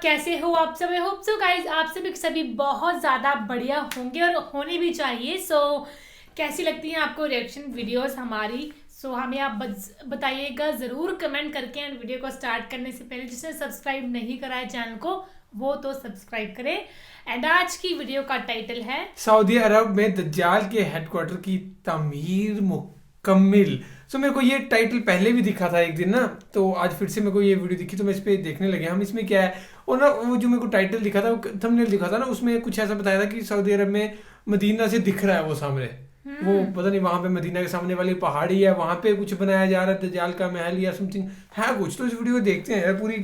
कैसे हो आप सब? आई होप सो गाइस आप सभी बहुत ज़्यादा बढ़िया होंगे और होने भी चाहिए। कैसी लगती हैं आपको रिएक्शन वीडियोस हमारी? हमें आप बताइएगा ज़रूर कमेंट करके। एंड वीडियो को स्टार्ट करने से पहले जिसने सब्सक्राइब नहीं करा है चैनल को वो तो सब्सक्राइब करें। एंड आज की वीडियो का टाइटल है सऊदी अरब में दज्जाल के हेडक्वार्टर की तामीर मुकम्मिल। मेरे को ये टाइटल पहले भी दिखा था एक दिन ना, तो आज फिर से मेरे को ये वीडियो दिखी तो मैं इस पे देखने लगे हम इसमें क्या है। और ना वो जो मेरे को टाइटल दिखा था, वो थंबनेल दिखा था ना, उसमें कुछ ऐसा बताया था कि सऊदी अरब में मदीना से दिख रहा है वो सामने, वो पता नहीं वहां पे मदीना के सामने वाली पहाड़ी है, वहां पे कुछ बनाया जा रहा है दज्जाल का महल या समथिंग है कुछ। तो इस वीडियो को देखते हैं यार पूरी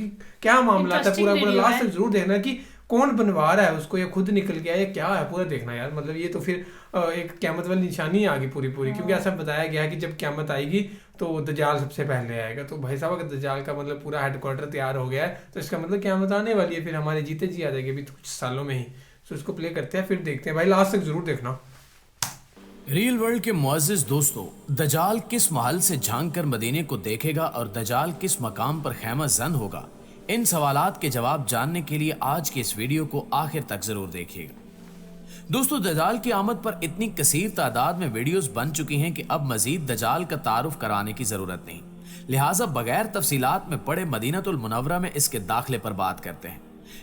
क्या मामला था, पूरा लास्ट तक जरूर देखना कि कौन बनवा रहा है उसको, या खुद निकल गया, या क्या है पूरा देखना यार। मतलब ये तो फिर एक क़यामत वाली निशानी आ गई पूरी, क्योंकि ऐसा बताया गया है कि जब क़यामत आएगी तो दज्जाल सबसे पहले आएगा। तो भाई साहब अगर दज्जाल का मतलब पूरा हेडक्वार्टर तैयार हो गया है तो इसका मतलब क़यामत आने वाली है, फिर हमारे जीते जी आ जाएगी अभी कुछ सालों में ही। तो इसको प्ले करते हैं, फिर देखते हैं भाई, लास्ट तक जरूर देखना। रियल वर्ल्ड के मुअज़्ज़िज़ दोस्तों, दज्जाल किस महल से झांक कर मदीने को देखेगा और दज्जाल किस मकाम पर खैमा जन होगा, इन सवालात के जवाब जानने के लिए आज के इस वीडियो को आखिर तक जरूर देखिएगा। दोस्तों, दज्जाल की आमद पर इतनी कसीर तादाद में वीडियोस बन चुकी हैं कि अब मजीद दज्जाल का तारुफ कराने की जरूरत नहीं, लिहाजा बगैर तफसीलात में पढ़े मदीनतुल मुनव्वरा में इसके दाखिले पर बात करते हैं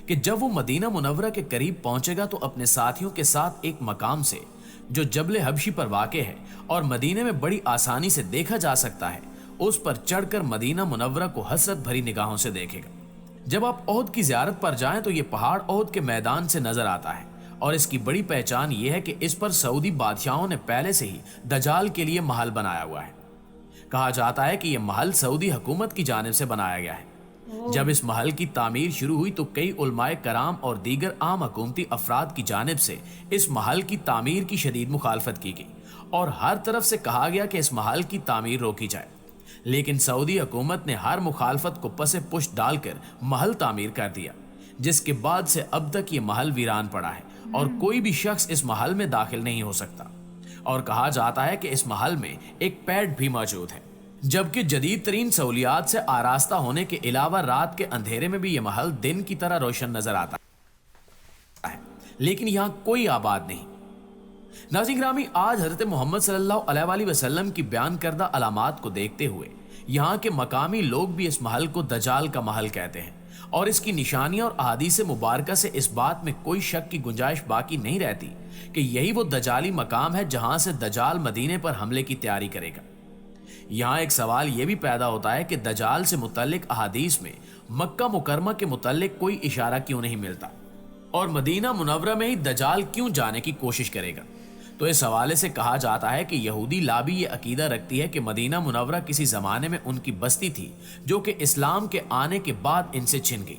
कि जब वो मदीना मुनव्वरा के करीब पहुंचेगा तो अपने साथियों के साथ एक मकाम से जो जबल हबशी पर वाक़े है और मदीने में बड़ी आसानी से देखा जा सकता है, उस पर चढ़कर मदीना मुनव्वरा को हसरत भरी निगाहों से देखेगा। जब आप ओहद की ज़ियारत पर जाएं तो ये पहाड़ ओहद के मैदान से नजर आता है और इसकी बड़ी पहचान ये है कि इस पर सऊदी बादशाहों ने पहले से ही दज्जाल के लिए महल बनाया हुआ है। कहा जाता है कि यह महल सऊदी हुकूमत की जानिब से बनाया गया है। जब इस महल की तामीर शुरू हुई तो कई उलमाए कराम और दीगर आम हुकूमती अफराद की जानिब से इस महल की तामीर की शदीद मुखालफत की गई और हर तरफ से कहा गया कि इस महल की तामीर रोकी जाए, लेकिन सऊदी हुकूमत ने हर मुखालफत को पसे पुष्ट डालकर महल तामीर कर दिया, जिसके बाद से अब तक ये महल वीरान पड़ा है और कोई भी शख्स इस महल में दाखिल नहीं हो सकता। और कहा जाता है कि इस महल में एक पैड भी मौजूद है, जबकि जदीद तरीन सहूलियात से आरास्ता होने के अलावा रात के अंधेरे में भी ये महल दिन की तरह रोशन नजर आता है, लेकिन यहाँ कोई आबाद नहीं। नाज़रीन ग्रामी, आज हज़रत मोहम्मद सल्लल्लाहु अलैहि वसल्लम की बयान करदा अलामात को देखते हुए यहाँ के मकामी लोग भी इस महल को दज्जाल का महल कहते हैं और इसकी निशानियां और अहादीस मुबारका से इस बात में कोई शक की गुंजाइश बाकी नहीं रहती कि यही वो दज्जाली मकाम है जहां से दज्जाल मदीने पर हमले की तैयारी करेगा। यहाँ एक सवाल ये भी पैदा होता है कि दज्जाल से मुतल्लिक अहादीस में मक्का मुकरमा के मुतल्लिक कोई इशारा क्यों नहीं मिलता और मदीना मुनव्वरा में ही दज्जाल क्यों जाने की कोशिश करेगा। तो इस हवाले से कहा जाता है कि यहूदी लाबी ये अकीदा रखती है कि मदीना मुनव्वरा किसी ज़माने में उनकी बस्ती थी जो कि इस्लाम के आने के बाद इनसे छिन गई,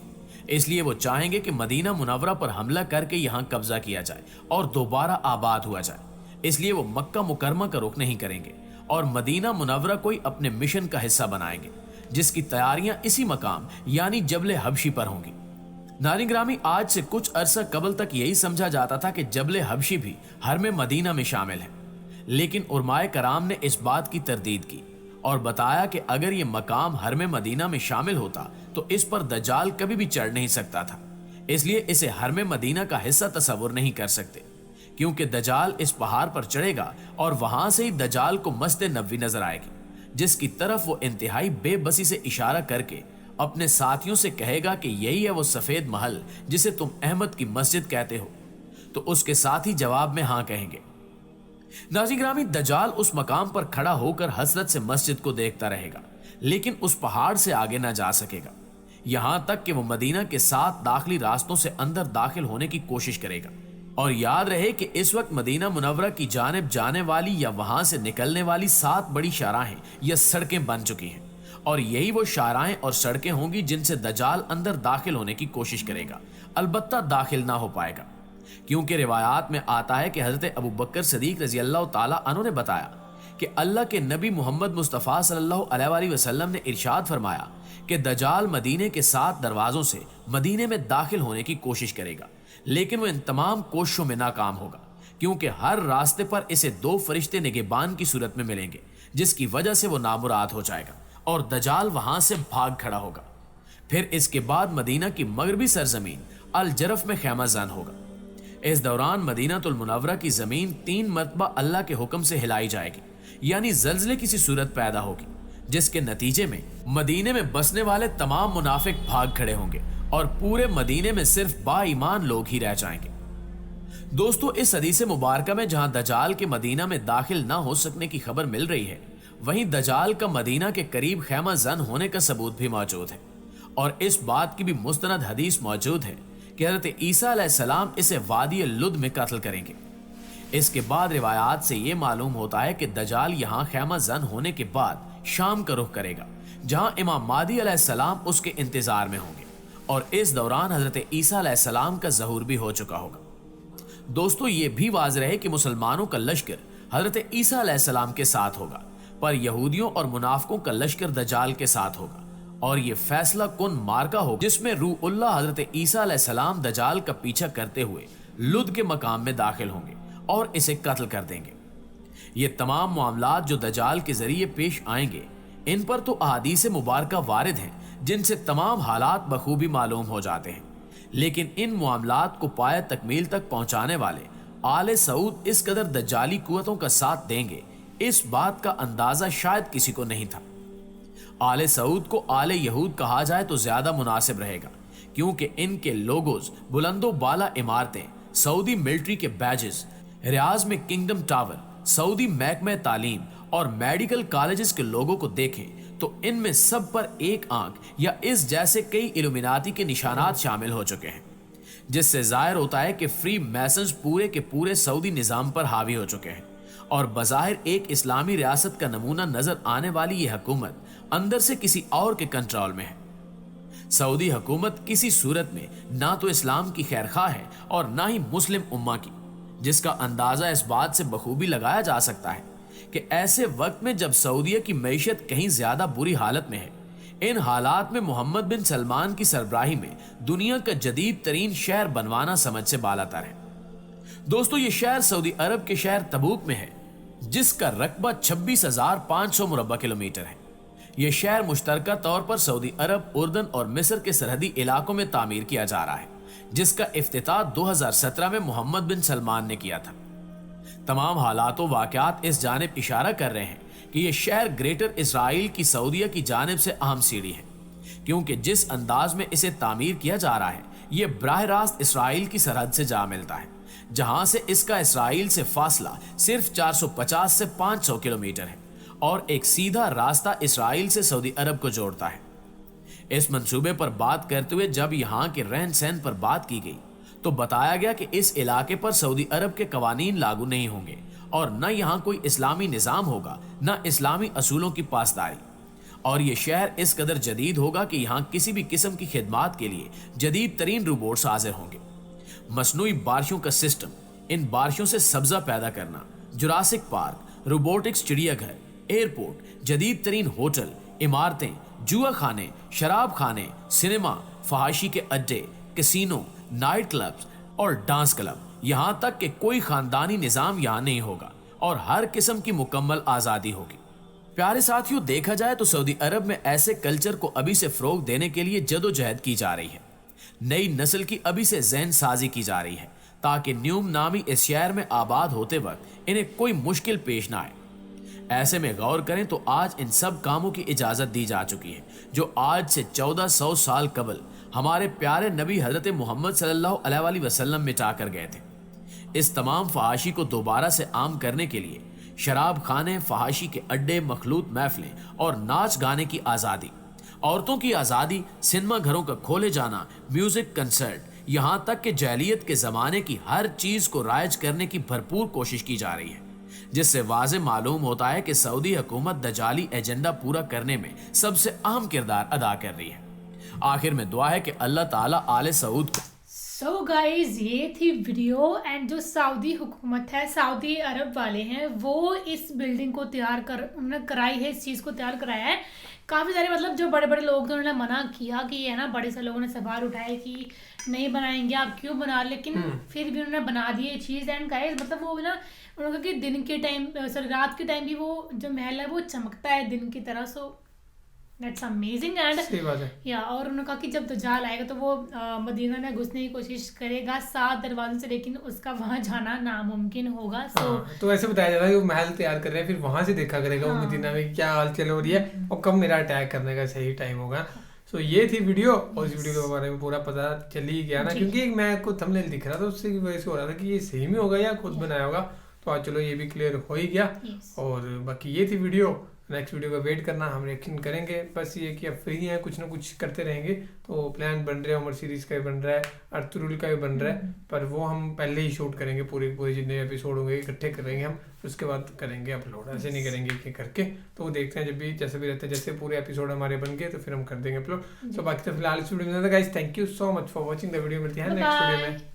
इसलिए वो चाहेंगे कि मदीना मुनव्वरा पर हमला करके यहाँ कब्जा किया जाए और दोबारा आबाद हुआ जाए। इसलिए वो मक्का मुकरमा का रुख नहीं करेंगे और मदीना मुनव्वरा को अपने मिशन का हिस्सा बनाएंगे, जिसकी तैयारियां इसी मकाम यानी जबल हबशी पर होंगी। नाज़रीन ग्रामी, आज से कुछ अरसा कबल तक यही समझा जाता था कि जबल हबशी भी हरम मदीना में शामिल है, लेकिन उलमाए कराम ने इस बात की तरदीद की और बताया कि अगर ये मकाम हरम मदीना में शामिल होता तो इस पर दज्जाल कभी भी चढ़ नहीं सकता था, इसलिए इसे हरम मदीना का हिस्सा तस्वुर नहीं कर सकते, क्योंकि दज्जाल इस पहाड़ पर चढ़ेगा और वहां से ही दज्जाल को मस्जिद नबवी नजर आएगी, जिसकी तरफ वो इंतहाई बेबसी से इशारा करके अपने साथियों से कहेगा कि यही है वो सफेद महल जिसे तुम अहमद की मस्जिद कहते हो। तो उसके साथ ही जवाब में हाँ कहेंगे। नाज़रीन ग्रामी, दज्जाल उस मकाम पर खड़ा होकर हसरत से मस्जिद को देखता रहेगा, लेकिन उस पहाड़ से आगे ना जा सकेगा, यहां तक कि वो मदीना के 7 दाखिली रास्तों से अंदर दाखिल होने की कोशिश करेगा। और याद रहे कि इस वक्त मदीना मुनव्वरा की जानिब जाने वाली या वहां से निकलने वाली 7 बड़ी शाहराहें या सड़कें बन चुकी हैं और यही वो शाहराहें और सड़कें होंगी जिनसे दज्जाल अंदर दाखिल होने की कोशिश करेगा, अलबत्ता दाखिल ना हो पाएगा, क्योंकि रिवायात में आता है कि हजरत अबू बकर सदीक रजी अल्लाह ताला अन्हु ने बताया कि अल्लाह के नबी मोहम्मद मुस्तफ़ा सल्लल्लाहु अलैहि वसल्लम ने इरशाद फरमाया कि दज्जाल मदीने के 7 दरवाजों से मदीने में दाखिल होने की कोशिश करेगा, लेकिन वो इन तमाम कोशिशों में नाकाम होगा, क्योंकि हर रास्ते पर इसे 2 फरिश्ते निगहबान की सूरत में मिलेंगे, जिसकी वजह से वो नामुराद हो जाएगा और दज्जाल वहां से भाग खड़ा होगा। फिर इसके बाद मदीना की मगरबी सरजमीन अल जरफ में खैमा जन होगा। इस दौरान मदीनातुल मुनव्वरा की जमीन 3 मरतबा अल्लाह के हुक्म से हिलाई जाएगी, यानी जल्जले की सी सूरत पैदा होगी, जिसके नतीजे में मदीने में बसने वाले तमाम मुनाफिक भाग खड़े होंगे और पूरे मदीने में सिर्फ बाईमान लोग ही रह जाएंगे। दोस्तों, इस हदीस मुबारक में जहां दजाल के मदीना में दाखिल ना हो सकने की खबर मिल रही है, वहीं दजाल का मदीना के करीब खैमा जन होने का सबूत भी मौजूद है और इस बात की भी मुस्तनद हदीस मौजूद है कि हज़रत ईसा अलैहिस्सलाम इसे वादी लुद में कत्ल करेंगे। इसके बाद रिवायात से ये मालूम होता है कि दजाल यहाँ खैमा जन होने के बाद शाम का रुख करेगा, जहां इमाम मादी अलैहिस्सलाम उसके इंतजार में होंगे और इस दौरान हजरत ईसा अलैहिस्सलाम का ज़हूर भी हो चुका होगा। दोस्तों, ये भी वाज़ेह है कि मुसलमानों का लश्कर हजरत ईसा अलैहिस्सलाम के साथ होगा, पर यहूदियों और मुनाफिकों का लश्कर दजाल के साथ होगा और ये फैसला कुन मार्का होगा जिसमें रूहुल्लाह हजरत ईसा अलैहिस्सलाम दजाल का पीछा करते हुए लुद के मकाम में दाखिल होंगे और इसे कत्ल कर देंगे। ये तमाम मामलात जो दजाल के जरिए पेश आएंगे, इन पर तो अहादीस मुबारका वारिद हैं जिनसे तमाम हालात बखूबी मालूम हो जाते हैं, लेकिन इन मामलात को पाया तकमील तक पहुंचाने वाले आले सऊद इस कदर दज्जाली कुव्वतों का साथ देंगे, इस बात का अंदाजा शायद किसी को नहीं था। आले सऊद को आले यहूद कहा जाए तो ज्यादा मुनासिब रहेगा, क्योंकि इनके लोगोज, बुलंदो बाला इमारतें, सऊदी मिलिट्री के बैजेस, रियाज में किंगडम टावर, सऊदी महकमे तालीम और मेडिकल कॉलेजेस के लोगों को देखें तो इनमें सब पर एक आंख या इस जैसे कई इल्यूमिनाती के निशानात शामिल हो चुके हैं, जिससे जाहिर होता है कि फ्री मैसन्स पूरे के पूरे सऊदी निज़ाम पर हावी हो चुके हैं और बज़ाहिर एक इस्लामी रियासत का नमूना नजर आने वाली ये हुकूमत अंदर से किसी और के कंट्रोल में है। सऊदी हुकूमत किसी सूरत में ना तो इस्लाम की खैरखा है और ना ही मुस्लिम उम्मा की, जिसका अंदाजा इस बात से बखूबी लगाया जा सकता है कि ऐसे वक्त में जब सऊदीया की मईशत कहीं ज्यादा बुरी हालत में है, इन हालात में मोहम्मद बिन सलमान की सरबराही में दुनिया का जदीद तरीन शहर बनवाना समझ से बालातर है। दोस्तों, ये शहर सऊदी अरब के शहर तबूक में है, जिसका रकबा 26,500 मुरब्बा किलोमीटर है। यह शहर मुश्तरका तौर पर सऊदी अरब, उर्दन और मिस्र के सरहदी इलाकों में तामीर किया जा रहा है, जिसका इफ्तिताह 2017 में मोहम्मद बिन सलमान ने किया था। तमाम हालात व वाक़यात इस जानिब इशारा कर रहे हैं कि यह शहर ग्रेटर इसराइल की सऊदीया की जानिब से अहम सीढ़ी है, क्योंकि जिस अंदाज में इसे तामीर किया जा रहा है, यह बराह रास्त इसराइल की सरहद से जा मिलता है, जहां से इसका इसराइल से फासला सिर्फ 450 से 500 किलोमीटर है और एक सीधा रास्ता इसराइल से सऊदी अरब को जोड़ता है। इस मंसूबे पर बात करते हुए जब यहाँ के रहन सहन पर बात की गई तो बताया गया कि इस इलाके पर सऊदी अरब के कवानीन लागू नहीं होंगे और न यहाँ कोई इस्लामी निज़ाम होगा, न इस्लामी असूलों की पासदारी, और ये शहर इस कदर जदीद होगा कि यहाँ किसी भी किस्म की खिदमात के लिए जदीद तरीन रोबोट्स हाजिर होंगे। मसनूई बारिशों का सिस्टम, इन बारिशों से सब्जा पैदा करना, जुरासिक पार्क, रोबोटिक्स चिड़ियाघर, एयरपोर्ट, जदीद तरीन होटल, इमारतें, जुआ खाने, शराब खाने, सिनेमा, फहाशी के अड्डे, कैसीनो, नाइट क्लब्स और डांस क्लब, यहाँ तक कि कोई खानदानी निज़ाम यहाँ नहीं होगा और हर किस्म की मुकम्मल आज़ादी होगी। प्यारे साथियों, देखा जाए तो सऊदी अरब में ऐसे कल्चर को अभी से फ़रोग देने के लिए जदोजहद की जा रही है। नई नस्ल की अभी से जहन साजी की जा रही है ताकि न्यूम नामी इस शहर में आबाद होते वक्त इन्हें कोई मुश्किल पेश ना आए। ऐसे में गौर करें तो आज इन सब कामों की इजाज़त दी जा चुकी है जो आज से 1400 साल कबल हमारे प्यारे नबी हज़रत मोहम्मद सल्लल्लाहु अलैहि वसल्लम मिटा कर गए थे। इस तमाम फहाशी को दोबारा से आम करने के लिए शराब खाने, फहाशी के अड्डे, मखलूत महफिलें और नाच गाने की आज़ादी, औरतों की आज़ादी, सिनेमा घरों का खोले जाना, म्यूजिक कंसर्ट, यहाँ तक कि जैलियत के ज़माने की हर चीज़ को राइज करने की भरपूर कोशिश की जा रही है, जिससे वाज़े मालूम होता है कि सऊदी हुकूमत दजाली एजेंडा पूरा करने में सबसे अहम किरदार अदा कर रही है। आखिर में दुआ है कि अल्लाह ताला आले सऊद को सो गाइज, ये थी वीडियो। एंड जो सऊदी हुकूमत है, सऊदी अरब वाले हैं, वो इस बिल्डिंग को उन्होंने कराई है, इस चीज़ को तैयार कराया है। काफ़ी सारे मतलब जो बड़े बड़े लोग थे उन्होंने मना किया कि है ना, बड़े से लोगों ने सवाल उठाए कि नहीं बनाएंगे, आप क्यों बना, लेकिन फिर भी उन्होंने बना दी ये चीज़। एंड गाइज मतलब वो ना उन्होंने कहा कि दिन के टाइम, सॉरी रात के टाइम भी वो जो महल है वो चमकता है दिन की तरह। सो दैट्स अमेजिंग एंड सही बात है। या और उन्होंने कहा कि जब दज्जाल आएगा तो वो मदीना में घुसने की कोशिश करेगा 7 दरवाजों से, लेकिन उसका वहां जाना नामुमकिन होगा। सो तो ऐसे बताया जा रहा है कि वो महल तैयार कर रहे हैं, फिर वहां से देखा करेगा वो मदीना में क्या हालचाल हो रही है और कब मेरा अटैक करने का सही टाइम होगा। सो ये थी वीडियो, और इस वीडियो के बारे में पूरा पता चल ही गया ना, क्योंकि मैं को थंबनेल दिख रहा था उससे की वजह से हो रहा था कि ये सही में होगा या खुद बनाया होगा। तो आज चलो ये भी क्लियर हो ही गया। और बाकी ये थी वीडियो, नेक्स्ट वीडियो का वेट करना, हम रिएक्शन करेंगे। बस ये कि अब फ्री हैं, कुछ ना कुछ करते रहेंगे। तो प्लान बन रहे हैं, उमर सीरीज का भी बन रहा है, अर्तुरुल का भी बन रहा है, पर वो हम पहले ही शूट करेंगे, पूरे जितने एपिसोड होंगे इकट्ठे करेंगे हम, उसके बाद करेंगे अपलोड। ऐसे नहीं करेंगे कि करके, तो वो देखते हैं जब भी जैसे भी रहते हैं, जैसे पूरे एपिसोड हमारे बन गए तो फिर हम कर देंगे अपलोड। तो बाकी तो फिलहाल इस वीडियो में guys, thank you so much for watching the video. मिलती है नेक्स्ट वीडियो में।